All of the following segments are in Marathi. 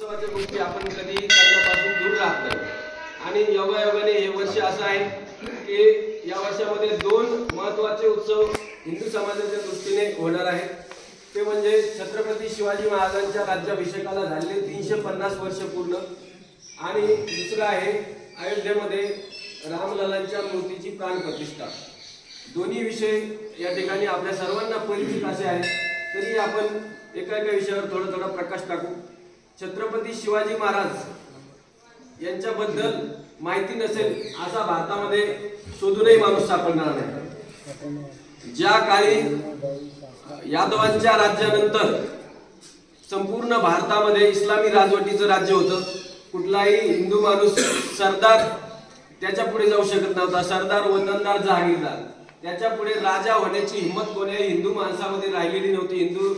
उत्सवाच्या गोष्टी आपण कधी करण्यापासून दूर राहत नाही आणि योगायोगाने हे वर्ष असं आहे की या वर्षामध्ये दोन महत्त्वाचे उत्सव हिंदू समाजाच्या दृष्टीने होणार आहेत। ते म्हणजे छत्रपती शिवाजी महाराजांच्या राज्याभिषेकाला झालेले 350 वर्ष पूर्ण आणि दुसरं आहे अयोध्येमध्ये रामलल्लांच्या मूर्तीची प्राणप्रतिष्ठा। दोन्ही विषय या ठिकाणी आपल्या सर्वांना परिचित असे आहेत, तरी आपण एका विषयावर थोडा प्रकाश टाकू। छत्रपती शिवाजी महाराज यांच्याबद्दल माहिती नसेल असा भारतामध्ये शोधूनही माणूस सापडणार नाही। ज्या काळी यादवांच्या राज्यानंतर संपूर्ण भारतामध्ये इस्लामी राजवटीचं राज्य होतं, कुठलाही हिंदू माणूस सरदार त्याच्या पुढे जाऊ शकत नव्हता। सरदार वतनदार जहागीरदार त्याच्या पुढे राजा होण्याची हिंमत कोण्याही हिंदू माणसामध्ये राहिलेली नव्हती, हिंदू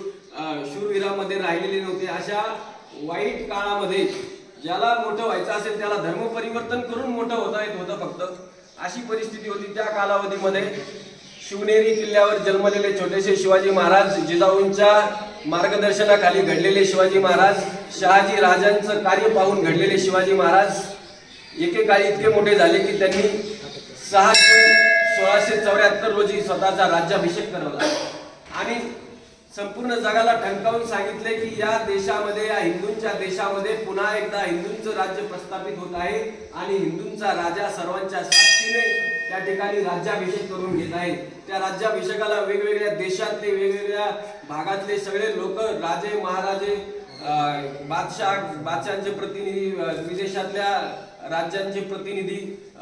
शूरवीरामध्ये राहिलेली नव्हती। अशा वाईट काळामध्ये ज्याला मोठं व्हायचं असेल त्याला धर्म परिवर्तन करून मोठं होता येत होतं फक्त, अशी परिस्थिती होती। त्या कालावधीमध्ये शिवनेरी किल्ल्यावर जन्मलेले छोटेसे शिवाजी महाराज, जिजाऊंच्या मार्गदर्शनाखाली घडलेले शिवाजी महाराज, शहाजी राजांचं कार्य पाहून घडलेले शिवाजी महाराज एकेकाळी इतके मोठे झाले की त्यांनी 6 जून 1674 रोजी स्वतःचा राज्याभिषेक करवला आणि संपूर्ण जगाला ठणकावून सांगितले की या देशामध्ये, या हिंदूंच्या देशामध्ये पुन्हा एकदा हिंदूंचं राज्य प्रस्थापित होत आहे आणि हिंदूंचा राजा सर्वांच्या साक्षीने त्या ठिकाणी राज्याभिषेक करून घेत आहे। त्या राज्याभिषेकाला वेगवेगळ्या देशातले, वेगवेगळ्या भागातले सगळे लोक, राजे महाराजे, बादशाहांचे प्रतिनिधी, विदेशातल्या राज्यांचे प्रतिनिधी,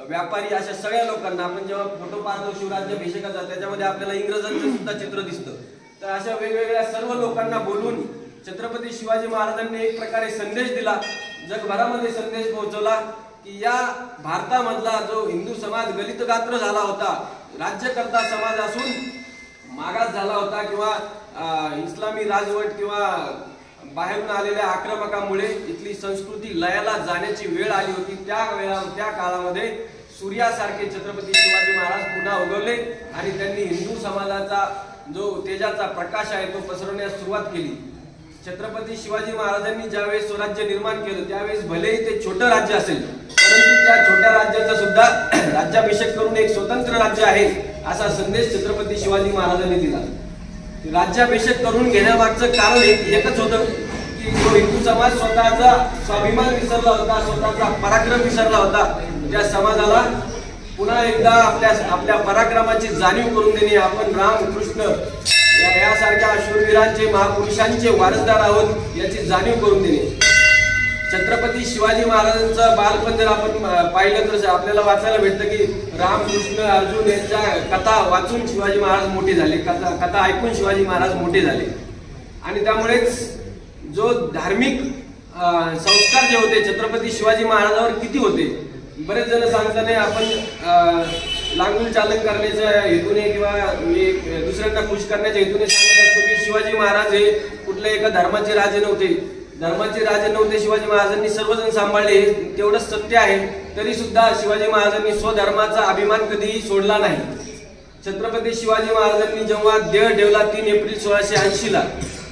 व्यापारी, अशा सगळ्या लोकांना आपण जेव्हा फोटो पाहतो शिवराज्याभिषेकाचा त्याच्यामध्ये आपल्याला इंग्रजांचं सुद्धा चित्र दिसतं। तर अशा वेगवेगळ्या सर्व लोकांना बोलून छत्रपती शिवाजी महाराजांनी एक प्रकारे संदेश दिला, जगभरामध्ये संदेश पोहोचवला की या भारतामधला जो हिंदू समाज गलित गात्र झाला होता, राज्यकर्ता समाज असून मागास झाला होता किंवा इस्लामी राजवट किंवा बाहेरून आलेल्या आक्रमकामुळे इथली संस्कृती लयाला जाण्याची वेळ आली होती। त्या काळामध्ये सूर्यासारखे छत्रपती शिवाजी महाराज पुन्हा उगवले आणि त्यांनी हिंदू समाजाचा जो तेजाचा प्रकाश आहे तो पसरवण्यास सुरुवात केली। छत्रपती शिवाजी महाराजांनी ज्यावेळेस स्वराज्य निर्माण केलं त्यावेळेस भलेही ते छोटं राज्य असेल, परंतु त्या छोट्या राज्याचा सुद्धा राज्याभिषेक करून एक स्वतंत्र राज्य आहे असा संदेश छत्रपती शिवाजी महाराजांनी दिला। राज्याभिषेक करून घेण्यामागचं कारण एकच होतं की जो हिंदू समाज स्वतःचा स्वाभिमान विसरला होता, स्वतःचा पराक्रम विसरला होता, त्या समाजाला पुन्हा एकदा आपल्या पराक्रमाची जाणीव करून देणे, आपण राम कृष्ण यासारख्या शूरवीरांचे, महापुरुषांचे वारसदार आहोत याची जाणीव करून देणे। छत्रपती शिवाजी महाराजांचं बालपण जर आपण पाहिलं तर आपल्याला वाचायला भेटतं की राम कृष्ण अर्जुन यांच्या कथा वाचून शिवाजी महाराज मोठे झाले, कथा ऐकून शिवाजी महाराज मोठे झाले आणि त्यामुळेच जो धार्मिक संस्कार जे होते छत्रपती शिवाजी महाराजांवर किती होते। बरेच जण सांगताना आपण लांगुल चालन करण्याच्या हेतूने किंवा दुसऱ्यांना खुश करण्याच्या हेतूने सांगत असतो की शिवाजी महाराज हे कुठल्या एका धर्माचे राजे नव्हते, शिवाजी महाराजांनी सर्वजण सांभाळले, तेवढंच सत्य आहे। तरी सुद्धा शिवाजी महाराजांनी स्वधर्माचा अभिमान कधीही सोडला नाही। छत्रपती शिवाजी महाराजांनी जेव्हा देह ठेवला 3 एप्रिल 1680 ला,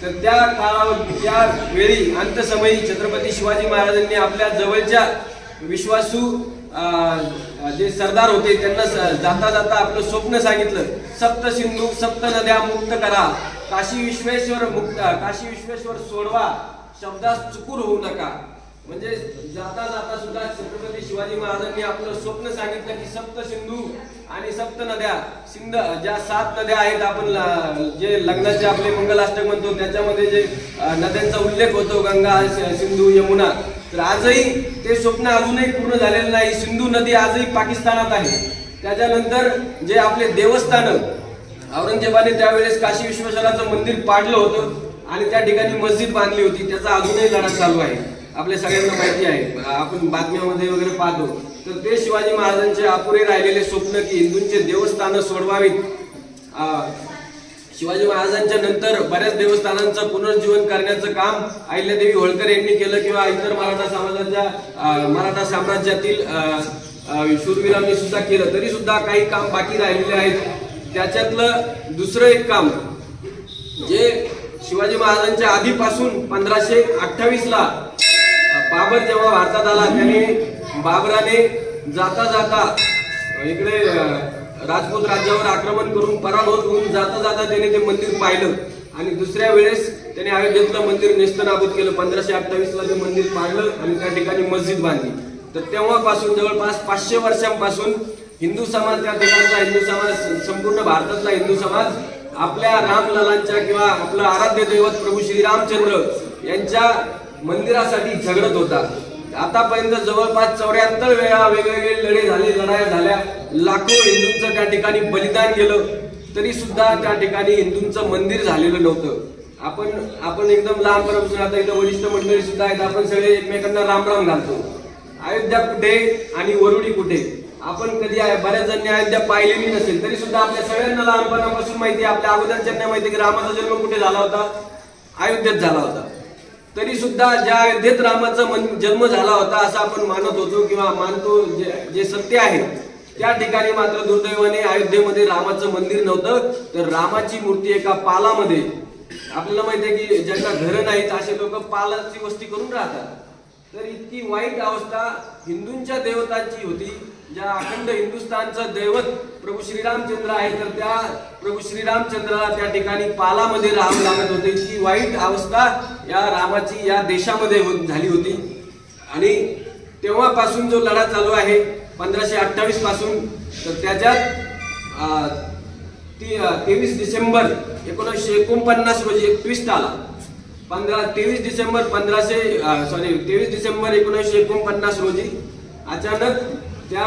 तर त्या वेळी अंतसमयी छत्रपती शिवाजी महाराजांनी आपल्या जवळच्या विश्वासू जे सरदार होते त्यांना जाता जाता आपलं स्वप्न सांगितलं, सप्त सिंधू सप्त नद्या मुक्त करा, काशी विश्वेश्वर सोडवा, शब्दास चुकूर होऊ नका। म्हणजे जाता जाता सुद्धा छत्रपती शिवाजी महाराजांनी आपलं स्वप्न सांगितलं की सप्त सिंधू आणि सप्त नद्या, ज्या 7 नद्या आहेत, आपण जे लग्नाचे आपले मंगलाष्टक म्हणतो त्याच्यामध्ये जे नद्यांचा उल्लेख होतो, गंगा, सिंधू, यमुना, तर आजही ते स्वप्न अजूनही पूर्ण झालेलं नाही। सिंधू नदी आजही पाकिस्तानात आहे। त्याच्यानंतर जे आपले देवस्थान, औरंगजेबाने त्यावेळेस काशी विश्वेश्वराचं मंदिर पाडलं होतं आणि त्या ठिकाणी मस्जिद बांधली होती, त्याचा अजूनही लढा चालू आहे, आपल्या सगळ्यांना माहिती आहे, आपण बातम्यामध्ये वगैरे पाहतो। तर ते शिवाजी महाराजांचे अपुरे राहिलेले स्वप्न की हिंदूंचे देवस्थान सोडवावीत, शिवाजी महाराजांच्या नंतर बऱ्याच देवस्थानांचं पुनर्जीवन करण्याचं काम अहिल्यादेवी होळकर यांनी केलं किंवा इतर मराठा साम्राज्यातील शूरवीरांनी सुद्धा केलं, तरी सुद्धा काही काम बाकी राहिलेले आहेत। त्याच्यातलं दुसरं एक काम जे शिवाजी महाराजांच्या आधीपासून 1528 ला बाबर जेव्हा भारतात आला त्याने बाबराने जाता जाता इकडे राजपूत राज्यावर आक्रमण करून पराभूत होऊन जाता जाता त्याने ते मंदिर पाहिलं आणि दुसऱ्या वेळेस त्याने अयोध्येतलं मंदिर नेस्तनाबूत केलं. 1528 ला ते मंदिर पाडलं आणि त्या ठिकाणी मस्जिद बांधली. तर तेव्हापासून जवळपास 500 वर्षांपासून हिंदू समाज, त्या ठिकाणचा हिंदू समाज, संपूर्ण भारतातला हिंदू समाज आपल्या रामललांच्या किंवा आपलं आराध्य दैवत प्रभू श्री रामचंद्र यांच्या मंदिरासाठी झगडत होता. आतापर्यंत जवळपास 74 वेळा वेगवेगळे लढाया झाल्या, लाखो हिंदूंचं त्या ठिकाणी बलिदान गेलं, तरी सुद्धा त्या ठिकाणी हिंदूंचं मंदिर झालेलं नव्हतं. आपण एकदम लहानपणापासून आता इथं वरिष्ठ मंडळी सुद्धा आहेत, आपण सगळे एकमेकांना राम राम घालतो. अयोध्या कुठे आणि वरुडी कुठे, आपण कधी बऱ्याच जणांनी अयोध्या पाहिलेली नसेल, तरी सुद्धा आपल्या सगळ्यांना लहानपणापासून माहिती आहे, आपल्या अगोदरच्यांना माहिती की रामाचा जन्म कुठे झाला होता, अयोध्येत झाला होता. तरी सुद्धा ज्या अयोध्येत रामाचा जन्म झाला होता असं आपण मानत होतो किंवा मानतो, जे सत्य आहे, त्या ठिकाणी मात्र दुर्दैवाने अयोध्येमध्ये रामाचं मंदिर नव्हतं, तर रामाची मूर्ती एका पालामध्ये. आपल्याला माहिती आहे की ज्यांना घरं नाहीत असे लोक पालाची वस्ती करून राहतात. तर इतकी वाईट अवस्था हिंदूंच्या देवतांची होती. ज्या अखंड हिंदुस्थानचं दैवत प्रभू श्रीरामचंद्र आहे, तर त्या प्रभू श्रीरामचंद्राला त्या ठिकाणी पालामध्ये राम लागत होते. इतकी वाईट अवस्था या रामाची या देशामध्ये झाली होती. आणि तेव्हापासून जो लढा चालू आहे 1528 पासून, तर त्याच्यात 23 डिसेंबर 1949 रोजी एक ट्विस्ट आला. 23 डिसेंबर 1949 रोजी अचानक त्या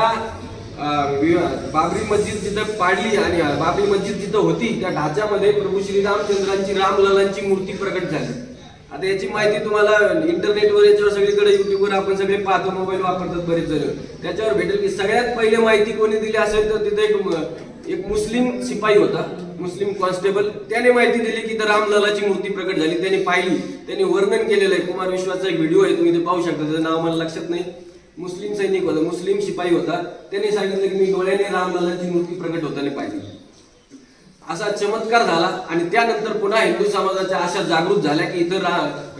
बाबरी मस्जिद जिथं पाडली आणि बाबरी मस्जिद जिथं होती त्या ढाच्यामध्ये प्रभू श्रीरामचंद्रांची, रामललांची मूर्ती प्रकट झाली. आता याची माहिती तुम्हाला इंटरनेटवर, याच्यावर सगळीकडे युट्यूबवर आपण सगळे पाहतो, मोबाईल वापरतात बरेच जण, त्याच्यावर भेटेल की सगळ्यात पहिले माहिती कोणी दिली असेल तर तिथे एक मुस्लिम शिपाई होता, मुस्लिम कॉन्स्टेबल, त्याने माहिती दिली की तर रामललाची मूर्ती प्रकट झाली. त्याने पाहिली, त्याने वर्णन केलेलं आहे. कुमार विश्वाचा एक व्हिडिओ आहे, तुम्ही ते पाहू शकता, त्याचं नाव मला लक्षात नाही. मुस्लिम सैनिक होता, मुस्लिम शिपाई होता, त्याने सांगितलं की मी डोळ्याने रामललाची मूर्ती प्रकट होताना पाहिली. असा चमत्कार झाला आणि त्यानंतर पुन्हा हिंदू समाजाच्या अशा जागृत झाल्या की इथं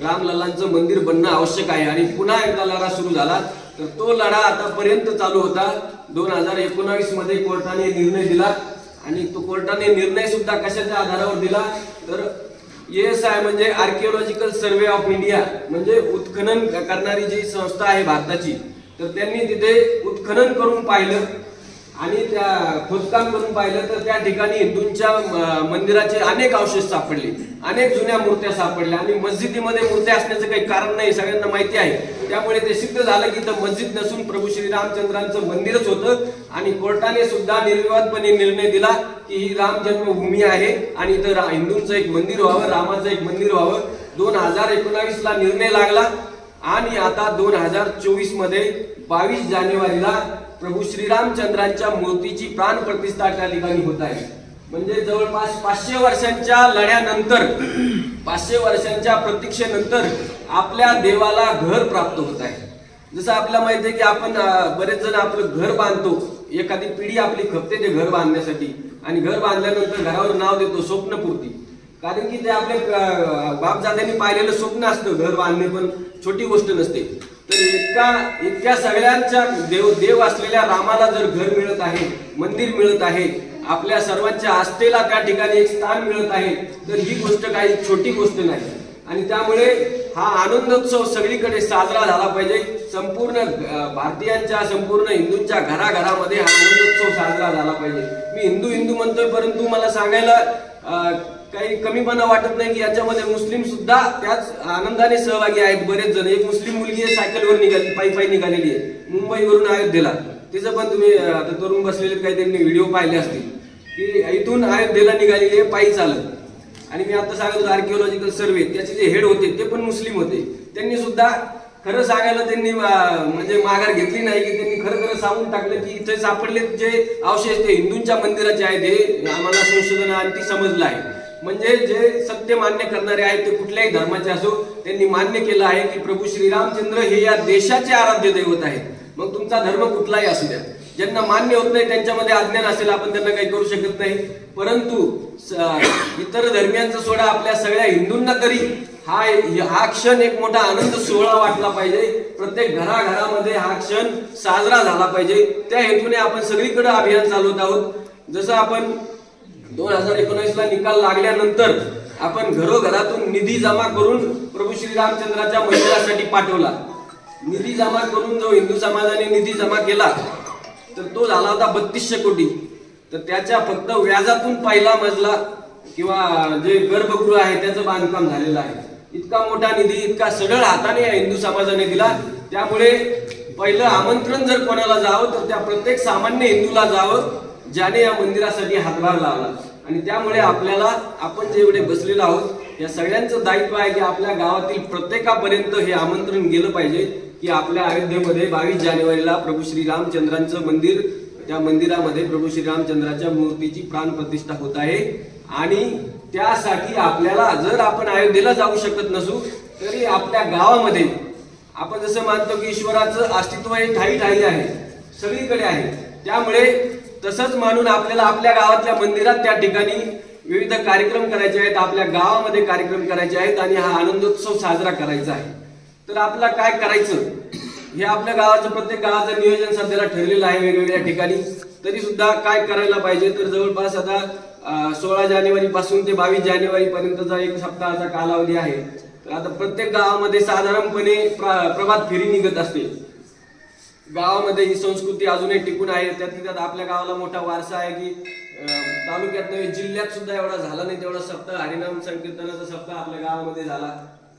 रामललांचं मंदिर बनणं आवश्यक आहे. आणि पुन्हा एकदा लढा सुरू झाला. तर तो लढा आतापर्यंत चालू होता. 2019 मध्ये कोर्टाने निर्णय दिला आणि तो कोर्टाने निर्णय सुद्धा कशाच्या आधारावर दिला तर ASI म्हणजे आर्किओलॉजिकल सर्वे ऑफ इंडिया, म्हणजे उत्खनन करणारी जी संस्था आहे भारताची, तर त्यांनी तिथे उत्खनन करून पाहिलं आणि त्या खोदकाम करून पाहिलं तर त्या ठिकाणी हिंदूंच्या मंदिराचे अनेक अवशेष सापडले, अनेक जुन्या मूर्त्या सापडल्या. आणि मस्जिदीमध्ये मूर्त्या असण्याचं काही कारण नाही, सगळ्यांना माहिती आहे. त्यामुळे ते सिद्ध झालं की तर मस्जिद नसून प्रभू श्रीरामचंद्रांचं मंदिरच होतं. आणि कोर्टाने सुद्धा निर्विवादपणे निर्णय दिला की ही राम जन्मभूमी आहे आणि इथं हिंदूंचं एक मंदिर व्हावं, रामाचं एक मंदिर व्हावं. 2019 ला निर्णय लागला आणि आता 2024 मध्ये 22 जानेवारीला प्रभू श्रीरामचंद्रांच्या मूर्तीची प्राण प्रतिष्ठा त्या ठिकाणी होत आहे. म्हणजे जवळपास 500 वर्षांच्या लढ्यानंतर, 500 वर्षांच्या प्रतीक्षेनंतर आपल्या देवाला घर प्राप्त होत आहे. जसं आपल्याला माहिती आहे की आपण बरेच जण आपलं घर बांधतो, एखादी पिढी आपली खपते ते घर बांधण्यासाठी, आणि घर बांधल्यानंतर घरावर नाव देतो स्वप्नपूर्ती, कारण की ते आपल्या बापदाद्यांनी पाहिलेलं स्वप्न असतं. घर बांधणे पण छोटी गोष्ट नसते. तर इतक्या सगळ्यांच्या देव असलेल्या रामाला जर घर मिळत आहे, मंदिर मिळत आहे, आपल्या सर्वांच्या आस्थेला त्या ठिकाणी एक स्थान मिळत आहे, तर ही गोष्ट काही छोटी गोष्ट नाही. आणि त्यामुळे हा आनंदोत्सव सगळीकडे साजरा झाला पाहिजे. संपूर्ण भारतीयांच्या, संपूर्ण हिंदूंच्या घराघरामध्ये हा आनंदोत्सव साजरा झाला पाहिजे. मी हिंदू म्हणतोय, परंतु मला सांगायला काही कमीपणा वाटत नाही की याच्यामध्ये मुस्लिम सुद्धा त्याच आनंदाने सहभागी आहेत. बरेच जण, एक मुस्लिम मुलगी आहे सायकलवर निघाली, पायी निघालेली आहे मुंबईवरून अयोध्येला. तिचं पण तुम्ही आता तरुण बसलेले काही त्यांनी व्हिडिओ पाहिले असतील की इथून अयोध्येला निघालेली आहे पायी चालत. आणि मी आता सांगत होतो आर्किओलॉजिकल सर्वे, त्याचे जे हेड होते ते पण मुस्लिम होते. त्यांनी सुद्धा खरं सांगायला त्यांनी म्हणजे माघार घेतली नाही की त्यांनी खरं सांगून टाकलं की इथे सापडले जे अवशेष ते हिंदूंच्या मंदिराचे आहेत, हे आम्हाला संशोधनाअंती समजलं आहे. म्हणजे जे सत्य मान्य करणारे आहेत ते कुठल्याही धर्माचे असो, त्यांनी मान्य केलं आहे की प्रभू श्रीरामचंद्र हे या देशाचे आराध्य दैवत आहेत. मग तुमचा धर्म कुठलाही असू द्या, ज्यांना मान्य होत नाही त्यांच्यामध्ये अज्ञान असेल, आपण त्यांना काही करू शकत नाही. परंतु इतर धर्मियांचा सोडा, आपल्या सगळ्या हिंदूंना तरी हा क्षण एक मोठा आनंद सोहळा वाटला पाहिजे, प्रत्येक घराघरामध्ये हा क्षण साजरा झाला पाहिजे। त्या हेतूने आपण सगळीकडे अभियान चालवत आहोत। जसं आपण 2019ला निकाल लागल्यानंतर आपण घरोघरातून निधी जमा करून प्रभू श्रीरामचंद्राच्या मंदिरासाठी पाठवला। निधी जमा करून जो हिंदू समाजाने निधी जमा केला तर तो झाला होता 3200 कोटी। तर त्याच्या फक्त व्याजातून पहिला मजला किंवा जे गर्भगृह आहे त्याचं बांधकाम झालेलं आहे। इतका मोठा निधी इतका सढळ हाताने या हिंदू समाजाने दिला। त्यामुळे पहिलं आमंत्रण जर कोणाला जावं तर त्या प्रत्येक सामान्य हिंदूला जावं ज्याने या मंदिरासाठी हातभार लावला। आणि त्यामुळे आपल्याला आपण जे एवढे बसलेलो आहोत या सगळ्यांचं दायित्व आहे की आपल्या गावातील प्रत्येकापर्यंत हे आमंत्रण गेलं पाहिजे की आपल्या अयोध्येमध्ये 22 जानेवारीला प्रभू श्रीरामचंद्रांचं मंदिर, त्या मंदिरामध्ये प्रभू श्रीरामचंद्राच्या मूर्तीची प्राण प्रतिष्ठा होत आहे। आणि त्यासाठी आपल्याला जर आपण अयोध्येला जाऊ शकत नसू तरी आपल्या गावामध्ये आपण जसं मानतो की ईश्वराचं अस्तित्व हे ठाई ठाई आहे, सगळीकडे आहे। त्यामुळे तसंच मानून आपल्याला आपल्या गावातल्या मंदिरात त्या ठिकाणी विविध कार्यक्रम करायचे आहेत, आपल्या गावामध्ये कार्यक्रम करायचे आहेत आणि हा आनंदोत्सव साजरा करायचा आहे। तर आपल्याला काय करायचं हे आपल्या गावाचं, प्रत्येक गावाचं नियोजन सध्याला ठरलेलं आहे वेगवेगळ्या ठिकाणी। तरी सुद्धा काय करायला पाहिजे तर जवळपास आता 16 जानेवारी पासून ते 22 जानेवारी पर्यंतचा एक सप्ताहाचा कालावधी आहे। तर आता प्रत्येक गावामध्ये साधारणपणे प्रभात फेरी निघत असते। गावामध्ये ही संस्कृती अजूनही टिकून आहे। त्यात आपल्या गावाला मोठा वारसा आहे की तालुक्यात नव्हे जिल्ह्यात सुद्धा एवढा झाला नाही तेवढा सप्ताह, हरिनाम संकीर्तनाचा सप्ताह आपल्या गावामध्ये झाला।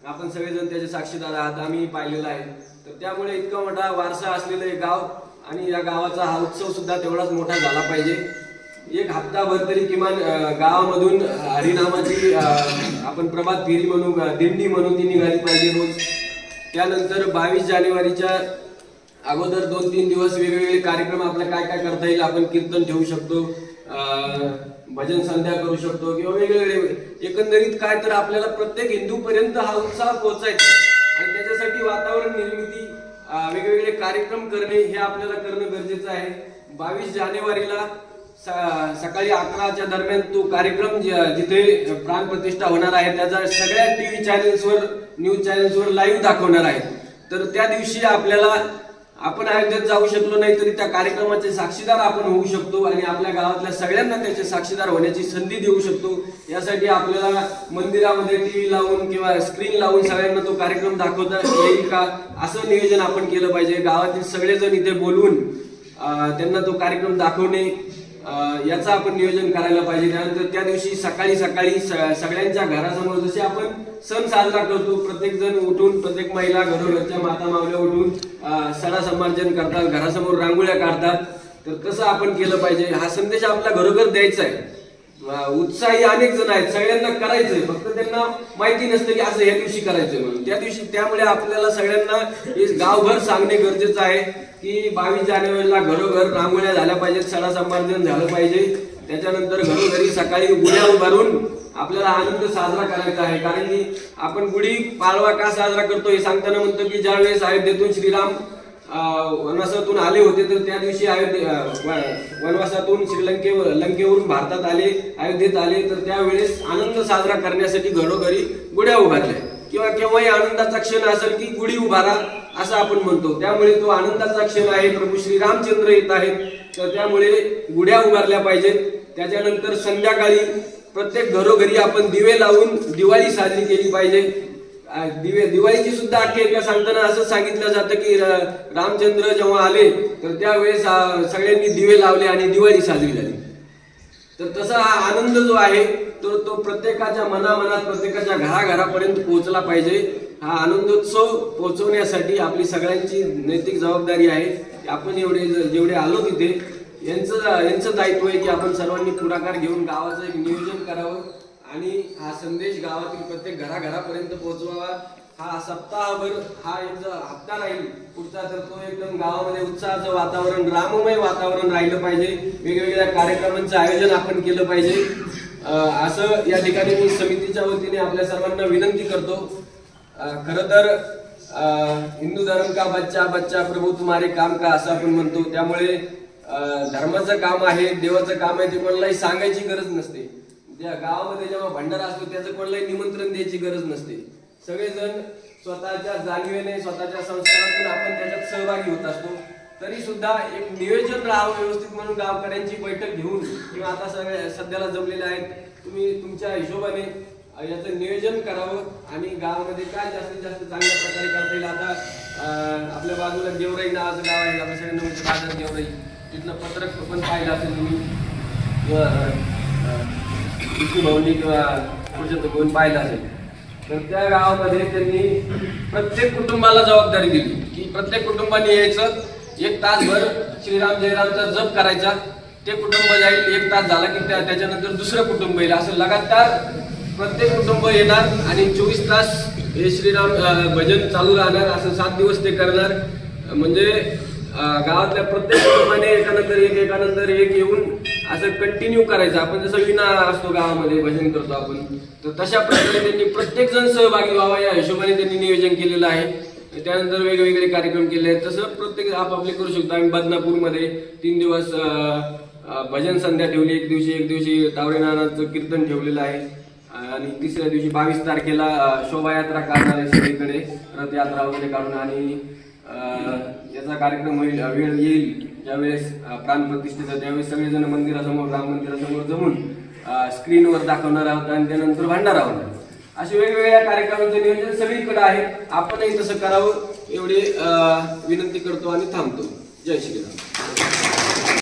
आपण सगळेजण त्याचे साक्षीदार आहात, आम्ही पाहिलेला आहे। तर त्यामुळे इतका मोठा वारसा असलेलं हे गाव आणि या गावाचा हा उत्सव सुद्धा तेवढाच मोठा झाला पाहिजे। एक हप्ताभर तरी किमान गावामधून हरिनामाची आपण प्रभात फेरी म्हणू, दिंडी म्हणून ती निघाली पाहिजे रोज। त्यानंतर 22 जानेवारीच्या अगोदर 2-3 दिवस वेगवेगळे कार्यक्रम आपल्या काय काय करता येईल, आपण कीर्तन ठेवू शकतो, भजन संध्या करू शकतो किंवा वेगवेगळे एकंदरीत काय तर आपल्याला प्रत्येक हिंदू पर्यंत हा उत्साह पोहोचायचा आणि त्याच्यासाठी वातावरण निर्मिती, वेगवेगळे कार्यक्रम करणे हे आपल्याला करणं गरजेचं आहे। 22 जानेवारीला सकाळी 11च्या दरम्यान तो कार्यक्रम जिथे प्राण प्रतिष्ठा होणार आहे त्याचा सगळ्या टीव्ही चॅनल्सवर, न्यूज चॅनल्सवर लाईव्ह दाखवणार आहे। तर त्या दिवशी आपल्याला आपण अयोध्येत जाऊ शकलो नाही तरी त्या कार्यक्रमाचे साक्षीदार आपण होऊ शकतो आणि आपल्या गावातल्या सगळ्यांना त्याचे साक्षीदार होण्याची संधी देऊ शकतो। यासाठी आपल्याला मंदिरामध्ये टीव्ही लावून किंवा स्क्रीन लावून सगळ्यांना तो कार्यक्रम दाखवता येईल का असं नियोजन आपण केलं पाहिजे। गावातील सगळेजण इथे बोलवून त्यांना तो कार्यक्रम दाखवणे याचा आपण नियोजन करायला पाहिजे। त्यानंतर त्या दिवशी सकाळी सगळ्यांच्या घरासमोर जसे आपण सण साजरा करतो, प्रत्येक जण उठून, प्रत्येक महिला घरोघरच्या माता मावल्या उठून सडा संमार्जन करतात, घरासमोर रांगोळ्या काढतात। तर तसं आपण केलं पाहिजे। हा संदेश आपला घरोघर द्यायचा आहे। उत्साही अनेक जण आहेत, सगळ्यांना करायचंय, फक्त त्यांना माहिती नसतं की असं या दिवशी करायचंय म्हणून। त्या दिवशी त्यामुळे आपल्याला सगळ्यांना गावभर सांगणे गरजेचं आहे की 22 जानेवारीला घरोघर रांगोळ्या झाल्या पाहिजेत, सडा संमार्जन झालं पाहिजे। त्याच्यानंतर घरोघरी सकाळी गुढ्या उभारून आपल्याला आनंद साजरा करायचा आहे। कारण की आपण गुढी पाडवा का साजरा करतो हे सांगताना म्हणतो की ज्यावेळेस अयोध्येतून श्रीराम वनवासातून आले होते तर त्या दिवशी वनवासातून लंकेवरून भारतात आले, अयोध्येत आले, तर त्यावेळेस आनंद साजरा करण्यासाठी घरोघरी गुढ्या उभारल्या किंवा केव्हाही आनंदाचा क्षण असेल की गुढी उभारा असं आपण म्हणतो। त्यामुळे तो आनंदाचा क्षण आहे, प्रभू श्रीरामचंद्र येत आहेत, तर त्यामुळे गुढ्या उभारल्या पाहिजेत। त्याच्यानंतर संध्याकाळी प्रत्येक घरोघरी आपण दिवे लावून दिवाळी साजरी केली पाहिजे। दिवाळीची सुद्धा आख्यायिका सांगताना असं सांगितलं जातं की रामचंद्र जेव्हा आले तर त्यावेळेस सगळ्यांनी दिवे लावले आणि दिवाळी साजरी झाली। तर तसा हा आनंद जो आहे तो प्रत्येकाच्या मनामनात, प्रत्येकाच्या घराघरापर्यंत पोहोचला पाहिजे। हा आनंदोत्सव पोहोचवण्यासाठी आपली सगळ्यांची नैतिक जबाबदारी आहे। आपण जेवढे आलो तिथे यांचं दायित्व आहे की आपण सर्वांनी पुढाकार घेऊन गावाचं एक नियोजन करावं आणि हा संदेश गावातील प्रत्येक घराघरापर्यंत पोहोचवावा। हा सप्ताहभर हा एक हप्ता राहील पुढचा, तर तो एकदम गावामध्ये उत्साहाचं वातावरण, राममय वातावरण राहिलं पाहिजे। वेगवेगळ्या कार्यक्रमांचं आयोजन आपण केलं पाहिजे असं या ठिकाणी मी समितीच्या वतीने आपल्या सर्वांना विनंती करतो। खरं तर हिंदू धर्म का बच्चा बच्चा प्रभू तुम्हारे काम का असं आपण म्हणतो। त्यामुळे धर्माचं काम आहे, देवाचं काम आहे, ते कोणालाही सांगायची गरज नसते। त्या गावामध्ये जेव्हा भंडारा असतो त्याचं कोणालाही निमंत्रण द्यायची गरज नसते। सगळेजण स्वतःच्या जाणीवेने स्वतःच्या संस्कारातून आपण त्याच्यात सहभागी होत असतो, तरी सुद्धा एक नियोजन राहावं व्यवस्थित म्हणून गावकऱ्यांची बैठक घेऊन किंवा आता सध्याला जमलेले आहेत, तुम्ही तुमच्या हिशोबाने याचं नियोजन करावं आणि गावामध्ये काय जास्तीत जास्त चांगल्या प्रकारे करता येईल. आता आपल्या बाजूला गेवराई नावाचं गाव आहे, आपल्या सगळ्यांना माहिती बाजार गेवराई, तिथलं पत्रक पण पाहिलं असेल तुम्ही किंवा भाऊनी किंवा पुढच्या कोण पाहिलं असेल. तर त्या गावामध्ये त्यांनी प्रत्येक कुटुंबाला जबाबदारी दिली की प्रत्येक कुटुंबाने यायचं, 1 तासभर श्रीराम जयरामचा जप करायचा. ते कुटुंब जाईल, 1 तास झाला की त्याच्यानंतर दुसरं कुटुंब येईल, असं लगातार प्रत्येक कुटुंब येणार आणि 24 तास हे श्रीराम भजन चालू राहणार. असं 7 दिवस ते करणार. म्हणजे गावातल्या प्रत्येक कुटुंबाने एकानंतर एक येऊन असं कंटिन्यू करायचं. आपण जसं विना असतो गावामध्ये भजन करतो आपण, तर तशा प्रकारे त्यांनी प्रत्येक जण सहभागी व्हावा या हिशोबाने त्यांनी नियोजन केलेलं आहे. त्यानंतर वेगवेगळे कार्यक्रम केले आहेत. तसं प्रत्येक आपापले करू शकतो. आम्ही बदनापूरमध्ये 3 दिवस भजन संध्या ठेवली, एक दिवशी तावडे नानाचं कीर्तन ठेवलेलं आहे आणि तिसऱ्या दिवशी 22 तारखेला शोभायात्रा काढणार आहे सगळीकडे, रथयात्रा वगैरे काढून. आणि याचा कार्यक्रम वेळ येईल ज्यावेळेस प्राणप्रतिष्ठेचा, त्यावेळेस सगळेजण मंदिरासमोर, राम मंदिरासमोर जमून स्क्रीनवर दाखवणार आहोत आणि त्यानंतर भांडारा होणार. असे वेगवेगळ्या कार्यक्रमांचं नियोजन सगळीकडे आहे. आपणही तसं करावं एवढी विनंती करतो आणि थांबतो. जय श्रीराम.